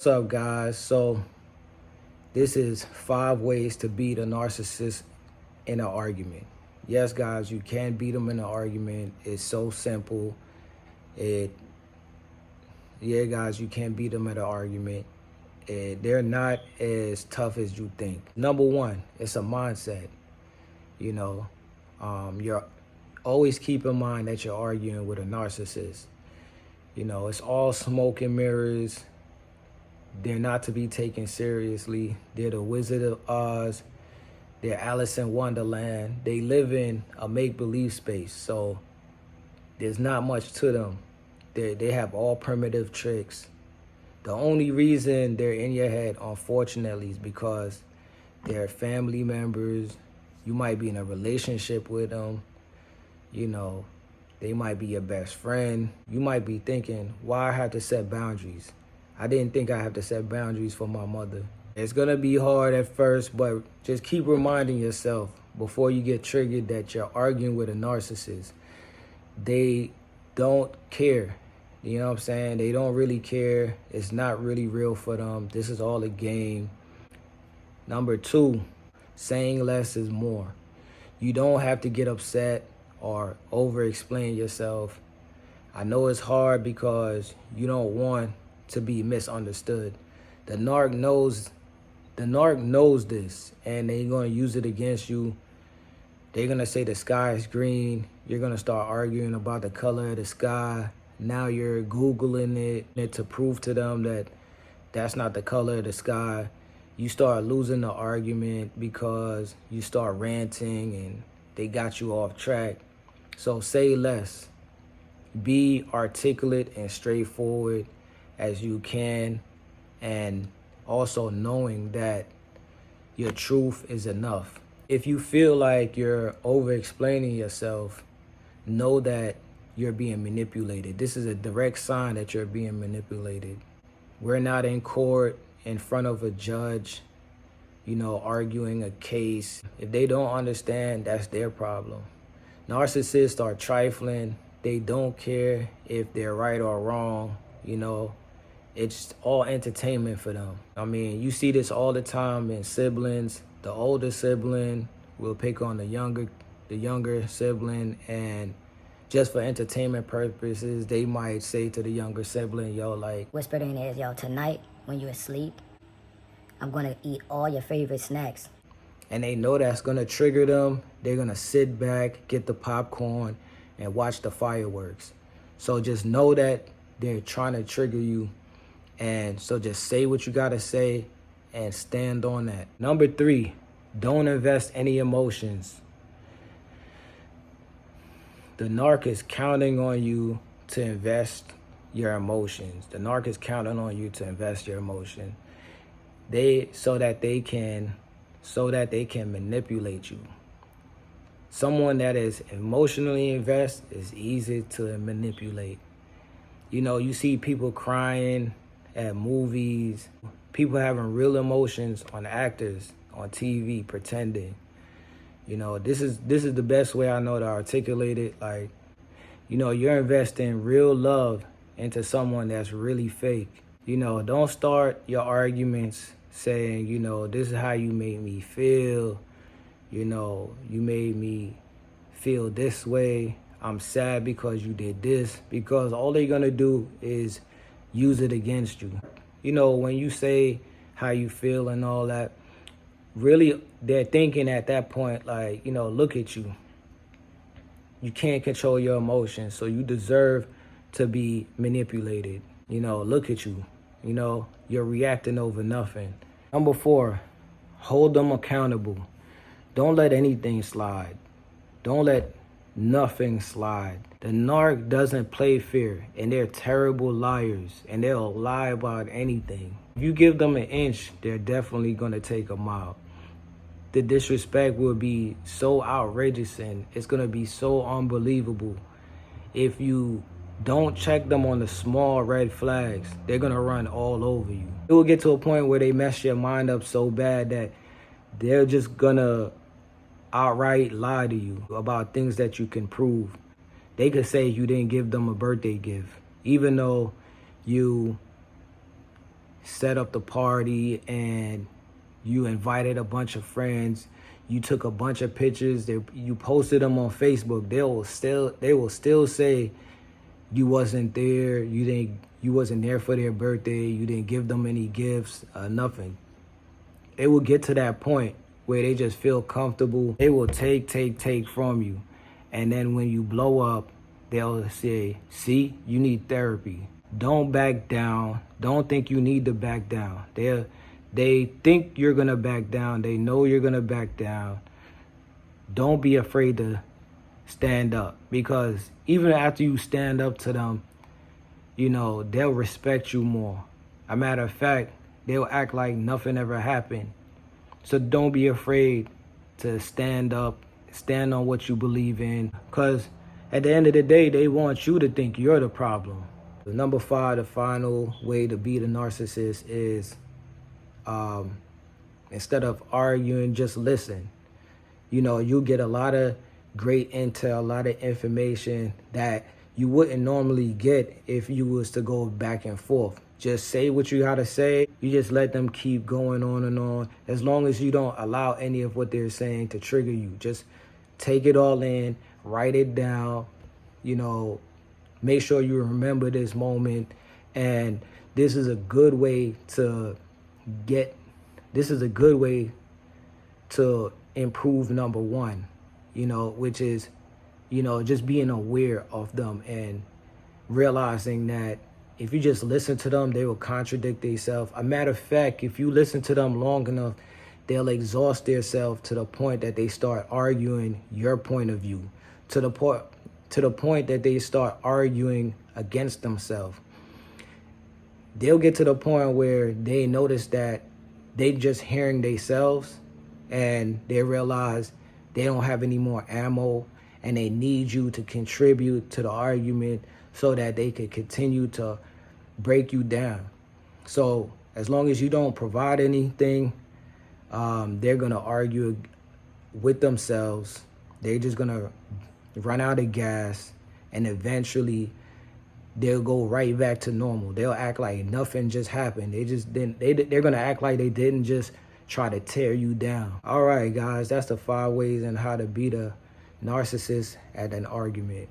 What's up, guys? So this is 5 ways to beat a narcissist in an argument. Yes, guys, you can beat them in an argument. It's so simple. Yeah, guys, you can beat them in an argument. They're not as tough as you think. Number one, it's a mindset. You know, you're always keep in mind that you're arguing with a narcissist. You know, it's all smoke and mirrors. They're not to be taken seriously. They're the Wizard of Oz. They're Alice in Wonderland. They live in a make-believe space, so there's not much to them. They have all primitive tricks. The only reason they're in your head, unfortunately, is because they're family members. You might be in a relationship with them. You know, they might be your best friend. You might be thinking, why I have to set boundaries? I didn't think I have to set boundaries for my mother. It's gonna be hard at first, but just keep reminding yourself before you get triggered that you're arguing with a narcissist. They don't care. You know what I'm saying? They don't really care. It's not really real for them. This is all a game. Number two, saying less is more. You don't have to get upset or over-explain yourself. I know it's hard because you don't want to be misunderstood. The narc knows this, and they're gonna use it against you. They're gonna say the sky is green. You're gonna start arguing about the color of the sky. Now you're Googling it to prove to them that that's not the color of the sky. You start losing the argument because you start ranting and they got you off track. So say less. Be articulate and straightforward as you can, and also knowing that your truth is enough. If you feel like you're over-explaining yourself, know that you're being manipulated. This is a direct sign that you're being manipulated. We're not in court in front of a judge, arguing a case. If they don't understand, that's their problem. Narcissists are trifling. They don't care if they're right or wrong, It's all entertainment for them. I mean, you see this all the time in siblings. The older sibling will pick on the younger sibling, and just for entertainment purposes, they might say to the younger sibling, whisper in his ear, tonight when you're asleep, I'm gonna eat all your favorite snacks. And they know that's gonna trigger them. They're gonna sit back, get the popcorn, and watch the fireworks. So just know that they're trying to trigger you. And so just say what you gotta say and stand on that. Number three, don't invest any emotions. The narc is counting on you to invest your emotions. The narc is counting on you to invest your emotion. So that they can manipulate you. Someone that is emotionally invested is easy to manipulate. You see people crying at movies, people having real emotions on actors on TV pretending. This is the best way I know to articulate it. You're investing real love into someone that's really fake. Don't start your arguments saying, this is how you made me feel. You made me feel this way. I'm sad because you did this. Because all they're gonna do is use it against you. When you say how you feel and all that, really they're thinking at that point, look at you. You can't control your emotions, so you deserve to be manipulated. Look at you. You're reacting over nothing. Number four, hold them accountable. Don't let anything slide. Don't let nothing slide. The narc doesn't play fair, and they're terrible liars, and they'll lie about anything. If you give them an inch, they're definitely going to take a mile. The disrespect will be so outrageous, and it's going to be so unbelievable. If you don't check them on the small red flags, they're going to run all over you. It will get to a point where they mess your mind up so bad that they're just going to outright lie to you about things that you can prove. They could say you didn't give them a birthday gift, even though you set up the party and you invited a bunch of friends, you took a bunch of pictures, you posted them on Facebook, they will still say you wasn't there, you wasn't there for their birthday, you didn't give them any gifts, nothing. It will get to that point where they just feel comfortable. They will take from you. And then when you blow up, they'll say, see, you need therapy. Don't back down. Don't think you need to back down. They think you're going to back down. They know you're going to back down. Don't be afraid to stand up, because even after you stand up to them, they'll respect you more. A matter of fact, they'll act like nothing ever happened. So don't be afraid to stand up, stand on what you believe in, because at the end of the day, they want you to think you're the problem. Number 5, the final way to beat a narcissist is instead of arguing, just listen. You get a lot of great intel, a lot of information that you wouldn't normally get if you was to go back and forth. Just say what you gotta say. You just let them keep going on and on. As long as you don't allow any of what they're saying to trigger you. Just take it all in, write it down, make sure you remember this moment. And this is a good way to improve number 1, which is, just being aware of them and realizing that if you just listen to them, they will contradict themselves. A matter of fact, if you listen to them long enough, they'll exhaust themselves to the point that they start arguing your point of view, to the point that they start arguing against themselves. They'll get to the point where they notice that they just hearing themselves, and they realize they don't have any more ammo, and they need you to contribute to the argument so that they can continue to break you down. So as long as you don't provide anything, they're going to argue with themselves. They're just going to run out of gas, and eventually they'll go right back to normal. They'll act like nothing just happened. They're going to act like they didn't just try to tear you down. All right, guys, that's the 5 ways on how to beat a narcissist at an argument.